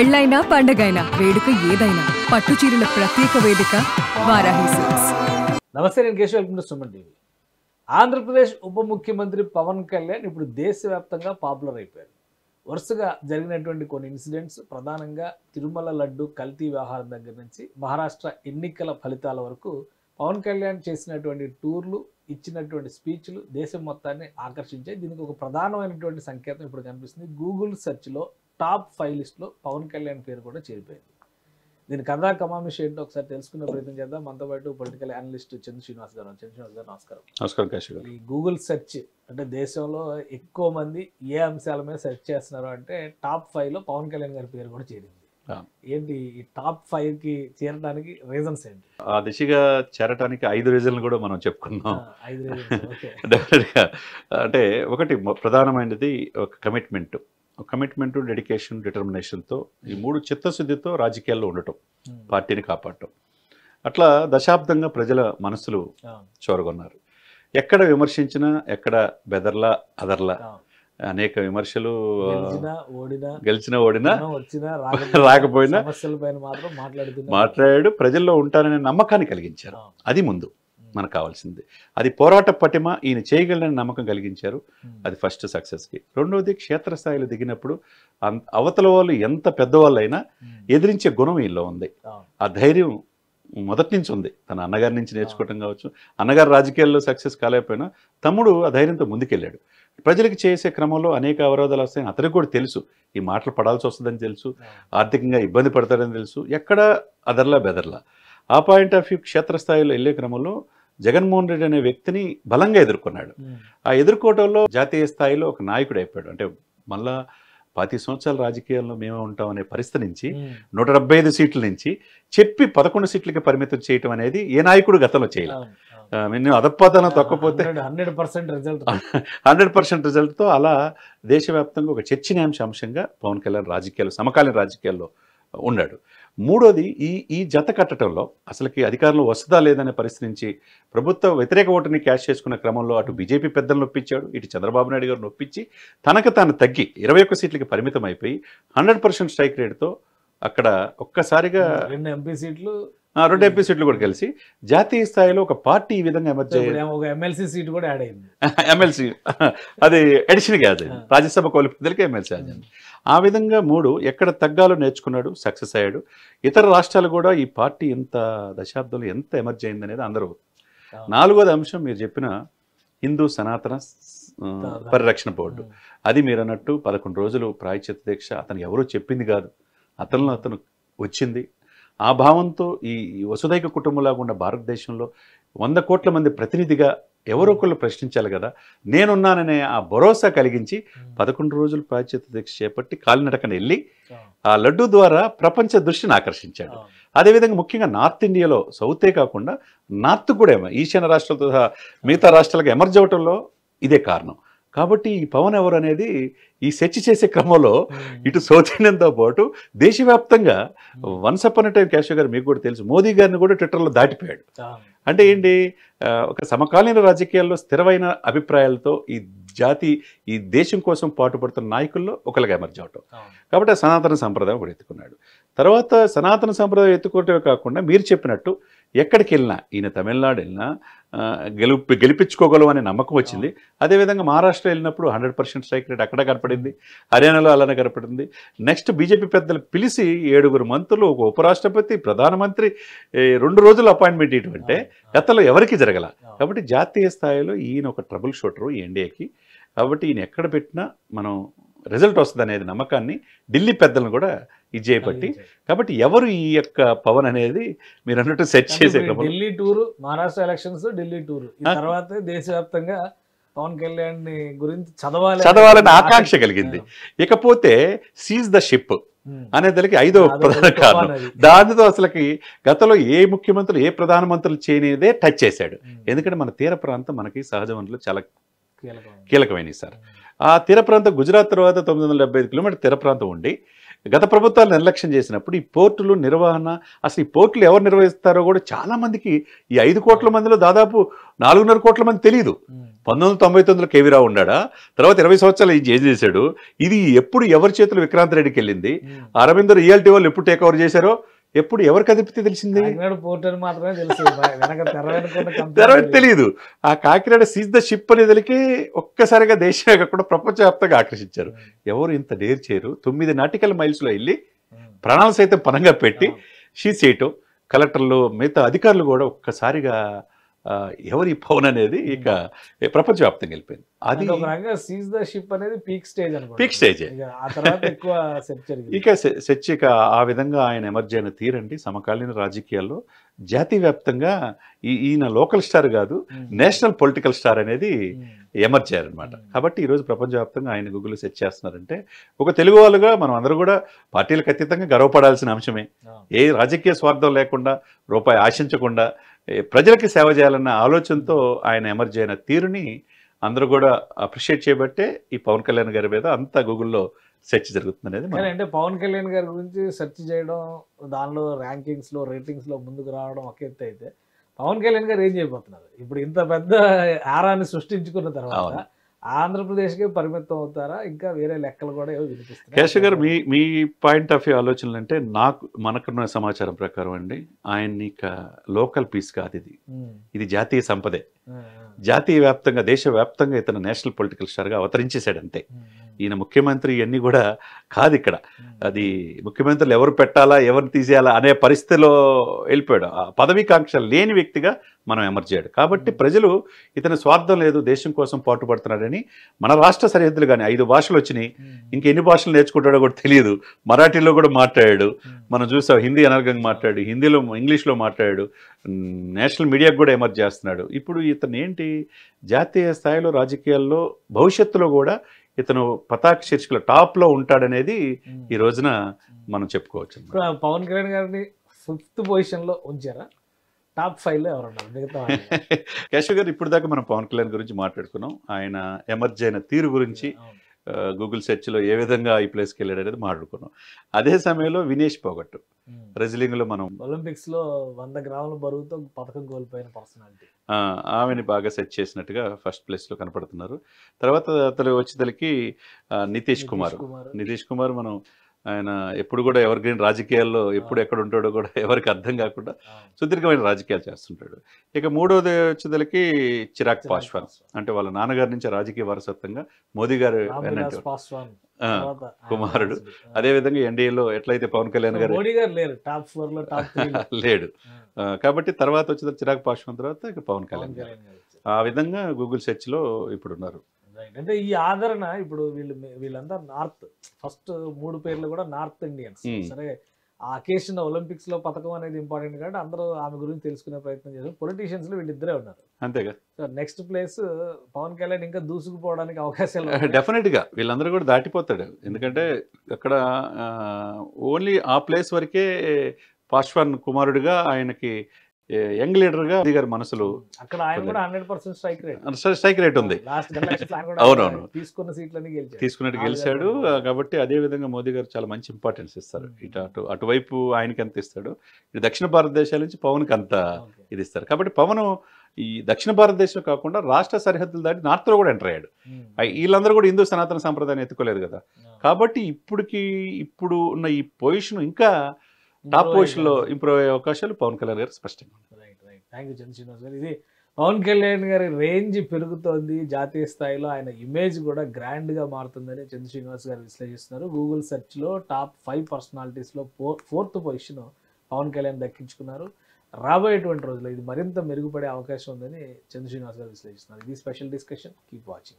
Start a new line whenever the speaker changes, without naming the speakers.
పెళ్ళైనా పండగైనా వేడుక ఏదైనా పట్టు చీరల ప్రత్యేక వేదిక వారాహి సిల్క్స్.
నమస్తే, నేను Keshav. Welcome to Suman TV. Andhra Pradesh ఉప ముఖ్యమంత్రి పవన్ కళ్యాణ్ ఇప్పుడు దేశవ్యాప్తంగా పాపులర్ అయిపోయారు. వరుసగా జరిగినటువంటి కొన్ని ఇన్సిడెంట్స్, ప్రధానంగా తిరుమల లడ్డు కల్తీ వ్యవహారం దగ్గర నుంచి మహారాష్ట్ర ఎన్నికల ఫలితాల వరకు పవన్ కళ్యాణ్ చేసినటువంటి టూర్లు, ఇచ్చినటువంటి స్పీచ్లు దేశం మొత్తాన్ని ఆకర్షించాయి. దీనికి ఒక ప్రధానమైనటువంటి సంకేతం ఇప్పుడు కనిపిస్తుంది. గూగుల్ సెర్చ్లో టాప్ 5 లిస్ట్లో పవన్ కళ్యాణ్ పేరు కూడా చేరిపోయింది. దీని కథా కమామిషి ఏంటో ఒకసారి తెలుసుకునే ప్రయత్నం చేద్దాం. మనతో పాటు పొలిటికల్ అనలిస్ట్ చంద్ర శ్రీనివాస్ గారు. చంద్ర శ్రీనివాస్ గారు, నమస్కారం.
నమస్కారం కాశీ గారు.
ఈ గూగుల్ సెర్చ్ అంటే దేశంలో ఎక్కువ మంది ఏ అంశాల మీద సెర్చ్ చేస్తున్నారు అంటే టాప్ 5లో పవన్ కళ్యాణ్ గారి పేరు కూడా చేరింది. ఏంటి ఈ టాప్ 5కి చేరడానికి రీజన్స్ ఏంటి?
ఆ దిశగా చేరటానికి 5 రీజన్లు కూడా మనం చెప్పుకున్నాం.
5 రీజన్స్. ఓకే.
డెఫినెట్గా అంటే ఒకటి ప్రధానమైనది ఒక కమిట్మెంట్, డెడికేషన్, డిటర్మినేషన్తో ఈ 3 చిత్తశుద్ధితో రాజకీయాల్లో ఉండటం, పార్టీని కాపాడటం. అట్లా దశాబ్దంగా ప్రజల మనసులు చూరగొన్నారు. ఎక్కడ విమర్శించినా, ఎక్కడ బెదర్లా అదర్లా అనేక విమర్శలు, గెలిచినా ఓడినా రాకపోయినా మాట్లాడాడు. ప్రజల్లో ఉంటాననే నమ్మకాన్ని కలిగించారు. అది ముందు మనకు కావాల్సింది. అది పోరాట పటిమ, ఈయన చేయగలనని నమ్మకం కలిగించారు. అది ఫస్ట్ సక్సెస్కి. రెండవది, క్షేత్రస్థాయిలో దిగినప్పుడు అవతల వాళ్ళు ఎంత పెద్దవాళ్ళైనా ఎదిరించే గుణం వీళ్ళలో ఉంది. ఆ ధైర్యం మొదటి నుంచి ఉంది. తన అన్నగారి నుంచి నేర్చుకోవటం కావచ్చు. అన్నగారు రాజకీయాల్లో సక్సెస్ కాలేకపోయినా తమ్ముడు ఆ ధైర్యంతో ముందుకెళ్ళాడు. ప్రజలకు చేసే క్రమంలో అనేక అవరోధాలు వస్తాయని అతనికి కూడా తెలుసు. ఈ మాటలు పడాల్సి వస్తుందని తెలుసు. ఆర్థికంగా ఇబ్బంది పడతాడని తెలుసు. ఎక్కడ అదర్లా బెదర్లా. ఆ పాయింట్ ఆఫ్ వ్యూ క్షేత్రస్థాయిలో వెళ్ళే క్రమంలో జగన్మోహన్ రెడ్డి అనే వ్యక్తిని బలంగా ఎదుర్కొన్నాడు. ఆ ఎదుర్కోవటంలో జాతీయ స్థాయిలో ఒక నాయకుడు అయిపోయాడు. అంటే మళ్ళా 25 సంవత్సరాల రాజకీయాల్లో మేమే ఉంటాం అనే పరిస్థితి నుంచి 175 సీట్ల నుంచి చెప్పి 11 సీట్లకి పరిమితం చేయటం అనేది ఏ నాయకుడు గతంలో చేయలేదు. నేను అదపాతనం తొక్కపోతే 100% రిజల్ట్తో అలా దేశవ్యాప్తంగా ఒక చర్చనీయాంశంగా పవన్ కళ్యాణ్ రాజకీయాలు, సమకాలీన రాజకీయాల్లో ఉన్నాడు. మూడోది, ఈ జత కట్టడంలో అసలుకి అధికారంలో వస్తుందా లేదనే పరిస్థితి నుంచి ప్రభుత్వ వ్యతిరేక ఓటుని క్యాష్ చేసుకున్న క్రమంలో అటు బీజేపీ పెద్దలను నొప్పించాడు, ఇటు చంద్రబాబు నాయుడు గారు నొప్పించి తనకు తాను తగ్గి 21 సీట్లకి పరిమితం అయిపోయి 100% స్ట్రైక్ రేట్తో అక్కడ ఒక్కసారిగా
2 ఎంపీ సీట్లు,
2 ఎంపీ సీట్లు కూడా కలిసి జాతీయ స్థాయిలో ఒక పార్టీ ఈ విధంగా ఎమర్జ్ అయ్యింది.
ఒక ఎమ్మెల్సీ సీట్ కూడా యాడ్ అయింది.
ఎమ్మెల్సీ అది ఎడిషన్గా యాడ్ అయింది. రాజ్యసభ కోల్పోతే ఎమ్మెల్సీ యాడ్ అయింది. ఆ విధంగా 3 ఎక్కడ తగ్గాలో నేర్చుకున్నాడు, సక్సెస్ అయ్యాడు. ఇతర రాష్ట్రాలు కూడా ఈ పార్టీ ఎంత దశాబ్దంలో ఎంత ఎమర్జ్ అయింది అనేది అందరూ. 4వది అంశం మీరు చెప్పిన హిందూ సనాతన పరిరక్షణ బోర్డు. అది మీరు అన్నట్టు 11 రోజులు ప్రాయశ్చిత్త దీక్ష అతను ఎవరూ చెప్పింది కాదు, అతను వచ్చింది. ఆ భావంతో ఈ వసుదైక కుటుంబంలాగా ఉన్న భారతదేశంలో 100 కోట్ల మంది ప్రతినిధిగా ఎవరో ఒకళ్ళు ప్రశ్నించాలి కదా, నేనున్నాననే ఆ భరోసా కలిగించి 11 రోజులు ప్రాయశ్చిత్త దీక్ష చేపట్టి కాలినడకన వెళ్ళి ఆ లడ్డు ద్వారా ప్రపంచ దృష్టిని ఆకర్షించాడు. అదేవిధంగా ముఖ్యంగా నార్త్ ఇండియాలో, సౌతే కాకుండా నార్త్ కూడా ఈశాన్య రాష్ట్రాలతో సహా మిగతా రాష్ట్రాలకు ఎమర్జ్ అవటంలో ఇదే కారణం. కాబట్టి ఈ పవన్ ఎవరు అనేది ఈ సెర్చ్ చేసే క్రమంలో ఇటు సౌత్ ఇండియన్తో పాటు దేశవ్యాప్తంగా once upon a time Keshav గారు మీకు కూడా తెలుసు, మోదీ గారిని కూడా ట్విట్టర్లో దాటిపోయాడు. అంటే ఏంటి, ఒక సమకాలీన రాజకీయాల్లో స్థిరమైన అభిప్రాయాలతో ఈ దేశం కోసం పాటుపడుతున్న నాయకుల్లో ఒకరిగా ఎమర్జ్ అవటం. కాబట్టి ఆ సనాతన సంప్రదాయం కూడా ఎత్తుకున్నాడు. తర్వాత సనాతన సంప్రదాయం ఎత్తుకోవటమే కాకుండా మీరు చెప్పినట్టు ఎక్కడికి వెళ్ళినా, ఈయన తమిళనాడు వెళ్ళినా గెలిపించుకోగలం అనే నమ్మకం వచ్చింది. అదేవిధంగా మహారాష్ట్ర వెళ్ళినప్పుడు 100% స్ట్రైక్ రేట్ అక్కడ కనపడింది, హర్యానాలో అలానే కనపడింది. నెక్స్ట్ బీజేపీ పెద్దలు పిలిచి 7 మంత్రులు, ఒక ఉపరాష్ట్రపతి, ప్రధానమంత్రి 2 రోజులు అపాయింట్మెంట్ ఇటువంటి గతంలో ఎవరికి జరగల. కాబట్టి జాతీయ స్థాయిలో ఈయన ఒక ట్రబుల్ షూటరు ఈ ఎన్డీఏకి. కాబట్టి ఈయన ఎక్కడ పెట్టినా మనం రిజల్ట్ వస్తుంది అనేది నమ్మకాన్ని ఢిల్లీ పెద్దలను కూడా ఇది చేయబట్టి. కాబట్టి ఎవరు ఈ యొక్క పవన్ అనేది మీరు అన్నట్టు సెట్ చేసే
Delhi tour, Maharashtra elections, Delhi tour తర్వాత దేశవ్యాప్తంగా పవన్ కళ్యాణ్ గురించి చదవాలని
ఆకాంక్ష కలిగింది. ఇకపోతే సీజ్ ద షిప్ అనేదానికి 5వ ప్రధాన కారణం. దానితో అసలుకి గతంలో ఏ ముఖ్యమంత్రులు, ఏ ప్రధానమంత్రులు చేయనిదే టచ్ చేశాడు. ఎందుకంటే మన తీర ప్రాంతం మనకి సహజ వనరులు చాలా కీలకమైనవి సార్. ఆ తీర ప్రాంతం గుజరాత్ తర్వాత 975 కిలోమీటర్ తీర ప్రాంతం ఉండి గత ప్రభుత్వాలు నిర్లక్ష్యం చేసినప్పుడు ఈ పోర్టులు నిర్వహణ, అసలు ఈ పోర్టులు ఎవరు నిర్వహిస్తారో కూడా చాలా మందికి, ఈ 5 కోట్ల మందిలో దాదాపు 4.5 కోట్ల మంది తెలియదు. 1999లో కేవీ రావు ఉన్నాడా, తర్వాత 20 సంవత్సరాలు ఏం చేశాడు, ఇది ఎప్పుడు ఎవరి చేతులు విక్రాంత్ రెడ్డికి వెళ్ళింది, అరవింద్ రియాలిటీ వాళ్ళు ఎప్పుడు టేక్ ఓవర్ చేశారో, ఎప్పుడు ఎవరు కదిపితే తెలిసింది,
పోర్ట్ అని మాత్రమే తెలుసు,
తెలియదు. ఆ కాకినాడ సీజ్ ద షిప్ అనేదికి ఒక్కసారిగా దేశమే కాకుండా ప్రపంచవ్యాప్తంగా ఆకర్షించారు. ఎవరు ఇంత డేర్ చేయరు. 9 నాటికల్ మైల్స్లో వెళ్ళి ప్రాణాలు సైతం పనంగా పెట్టి షీజ్ చేయటం, కలెక్టర్లు మిగతా అధికారులు కూడా ఒక్కసారిగా ఎవరి పవన్ అనేది ఇక ప్రపంచవ్యాప్తంగా వెళ్ళిపోయింది. అది
సీజ్ ద షిప్ అనేది పీక్ స్టేజ్,
పీక్ స్టేజ్.
ఆ తర్వాత ఎక్కువ
ఇక సెర్చ్ ఆ విధంగా ఆయన ఎమర్జీ అయిన తీరండి సమకాలీన రాజకీయాల్లో జాతీయ వ్యాప్తంగా ఈయన లోకల్ స్టార్ కాదు, నేషనల్ పొలిటికల్ స్టార్ అనేది ఎమర్జ్ అయ్యారనమాట. కాబట్టి ఈరోజు ప్రపంచవ్యాప్తంగా ఆయన గూగుల్లో సెర్చ్ చేస్తున్నారంటే ఒక తెలుగు వాళ్ళుగా మనం అందరూ కూడా పార్టీలకు అతీతంగా గర్వపడాల్సిన అంశమే. ఏ రాజకీయ స్వార్థం లేకుండా, రూపాయి ఆశించకుండా ప్రజలకి సేవ చేయాలన్న ఆలోచనతో ఆయన ఎమర్జ్ అయిన తీరుని అందరూ కూడా అప్రిషియేట్ చేయబట్టే ఈ పవన్ కళ్యాణ్ గారి మీద అంతా గూగుల్లో సెర్చ్ జరుగుతుంది అనేది.
అంటే పవన్ కళ్యాణ్ గారి గురించి సెర్చ్ చేయడం, దానిలో ర్యాంకింగ్స్లో రేటింగ్స్లో ముందుకు రావడం ఒక ఎత్తు అయితే, పవన్ కళ్యాణ్ గారు ఏం చేయబోతున్నారు? ఇప్పుడు ఇంత పెద్ద ఆరాన్ని సృష్టించుకున్న తర్వాత ఆంధ్రప్రదేశ్కే పరిమితం అవుతారా, ఇంకా వేరే లెక్కలు కూడా ఏవో వినిపిస్తున్నాయి?
కేశవ్ గారు, మీ పాయింట్ ఆఫ్ వ్యూ ఆలోచనలు అంటే, మనకున్న సమాచారం ప్రకారం అండి, ఆయన్ని ఇక లోకల్ పీస్ కాదు, ఇది జాతీయ సంపదే. జాతీయ వ్యాప్తంగా, దేశవ్యాప్తంగా ఇతను నేషనల్ పొలిటికల్ స్టార్గా అవతరించేశాడు అంతే. ఈయన ముఖ్యమంత్రి ఇవన్నీ కూడా కాదు ఇక్కడ. అది ముఖ్యమంత్రులు ఎవరు పెట్టాలా, ఎవరు తీసేయాలా అనే పరిస్థితిలో వెళ్ళిపోయాడు. ఆ పదవీకాంక్ష లేని వ్యక్తిగా మనం ఎమర్జయ్యాడు. కాబట్టి ప్రజలు ఇతని స్వార్థం లేదు, దేశం కోసం పాటుపడుతున్నాడని మన రాష్ట్ర సరిహద్దులు కానీ 5 భాషలు వచ్చినాయి, ఇంకెన్ని భాషలు నేర్చుకుంటాడో కూడా తెలియదు. మరాఠీలో కూడా మాట్లాడాడు, మనం చూసాం. హిందీ అనర్గంగా మాట్లాడు, హిందీలో ఇంగ్లీష్లో మాట్లాడాడు, నేషనల్ మీడియాకు కూడా ఎమర్జ్ చేస్తున్నాడు. ఇప్పుడు ఇతను ఏంటి, జాతీయ స్థాయిలో రాజకీయాల్లో భవిష్యత్తులో కూడా ఇతను పతాక శీర్షికల టాప్లో ఉంటాడనేది ఈ రోజున మనం చెప్పుకోవచ్చు.
పవన్ కళ్యాణ్ గారిని 5th పొజిషన్లో ఉంచారా? టాప్ 5లో ఎవరున్నారు మిగతా?
కేశవ్ గారు, ఇప్పుడు దాకా మనం పవన్ కళ్యాణ్ గురించి మాట్లాడుకున్నాం. ఆయన ఎమర్జ్ అయిన తీరు గురించి, గూగుల్ సెర్చ్లో ఏ విధంగా ఈ ప్లేస్కి వెళ్ళాడు అనేది మాట్లాడుకున్నాం. అదే సమయంలో వినేష్ పోగొట్టు రెజ్లింగ్లో మనం
ఒలింపిక్స్లో 100 గ్రాముల బరువుతో పథకం కోల్పోయిన పర్సనాలిటీ,
ఆమెని బాగా సెట్ చేసినట్టుగా ఫస్ట్ ప్లేస్లో కనపడుతున్నారు. తర్వాత అతను వచ్చేసరికి నితీష్ కుమార్ మనం ఆయన ఎప్పుడు కూడా ఎవర్ గ్రీన్ రాజకీయాల్లో ఎప్పుడు ఎక్కడ ఉంటాడో కూడా ఎవరికి అర్థం కాకుండా సుదీర్ఘమైన రాజకీయాలు చేస్తుంటాడు. ఇక మూడోది వచ్చేసరికి చిరాగ్ పాస్వాన్, అంటే వాళ్ళ నాన్నగారి నుంచి రాజకీయ వారసత్వంగా మోదీ గారు కుమారుడు. అదేవిధంగా ఎన్డీఏలో ఎట్లయితే పవన్ కళ్యాణ్ గారు లేడు, కాబట్టి తర్వాత వచ్చేది చిరాగ్ పాస్వాన్, తర్వాత ఇక పవన్ కళ్యాణ్ గారు. ఆ విధంగా గూగుల్ సెర్చ్లో ఇప్పుడు ఉన్నారు.
అంటే ఈ ఆదరణ ఇప్పుడు వీళ్ళంతా నార్త్, ఫస్ట్ 3 పేర్లు కూడా నార్త్ ఇండియన్స్. సరే, ఆ అకేషన్ ఒలింపిక్స్ లో పథకం అనేది ఇంపార్టెంట్ కాబట్టి అందరూ ఆమె గురించి తెలుసుకునే ప్రయత్నం చేశారు. పొలిటీషియన్స్ లో వీళ్ళిద్దరే ఉన్నారు
అంతేగా.
So next place Pawan Kalyan ఇంకా దూసుకుపోవడానికి అవకాశాలు
డెఫినెట్ గా వీళ్ళందరూ కూడా దాటిపోతాడు. ఎందుకంటే అక్కడ ఓన్లీ ఆ ప్లేస్ వరకే పాస్వాన్ కుమారుడిగా ఆయనకి యంగ్ లీడర్ గా గారి మనసులో
అక్కడ ఆయన కూడా 100%
స్ట్రైక్ రేట్ ఉంది. అవునవును,
తీసుకున్నట్టు
గెలిచాడు. కాబట్టి అదే విధంగా మోదీ గారు చాలా మంచి ఇంపార్టెన్స్ ఇస్తారు. అటువైపు ఆయనకి ఎంత ఇస్తాడు, ఇటు దక్షిణ భారతదేశాల నుంచి పవన్ కి అంత ఇది ఇస్తారు. కాబట్టి పవన్ ఈ దక్షిణ భారతదేశం కాకుండా రాష్ట్ర సరిహద్దులు దాటి నార్త్ లో కూడా ఎంటర్ అయ్యాడు. వీళ్ళందరూ కూడా హిందూ సనాతన సంప్రదాయాన్ని ఎత్తుకోలేదు కదా. కాబట్టి ఇప్పుడు ఉన్న ఈ పొజిషన్ ఇంకా టాప్ పొజిషన్ లో ఇంప్రూవ్ అయ్యే అవకాశాలు పవన్ కళ్యాణ్ గారు స్పష్టంగా.
థ్యాంక్ యూ చంద్రశ్రీనివాస్ గారు. ఇది పవన్ కళ్యాణ్ గారి రేంజ్ పెరుగుతోంది, జాతీయ స్థాయిలో ఆయన ఇమేజ్ కూడా గ్రాండ్ గా మారుతుందని చంద్రశ్రీనివాస్ గారు విశ్లేషిస్తున్నారు. గూగుల్ సెర్చ్ లో టాప్ 5 పర్సనాలిటీస్లో 4th పొజిషన్ పవన్ కళ్యాణ్ దక్కించుకున్నారు. రాబోయేటువంటి రోజుల్లో ఇది మరింత మెరుగుపడే అవకాశం ఉందని చంద్రశ్రీనివాస్ గారు విశ్లేషిస్తున్నారు. ఇది స్పెషల్ డిస్కషన్. Keep watching.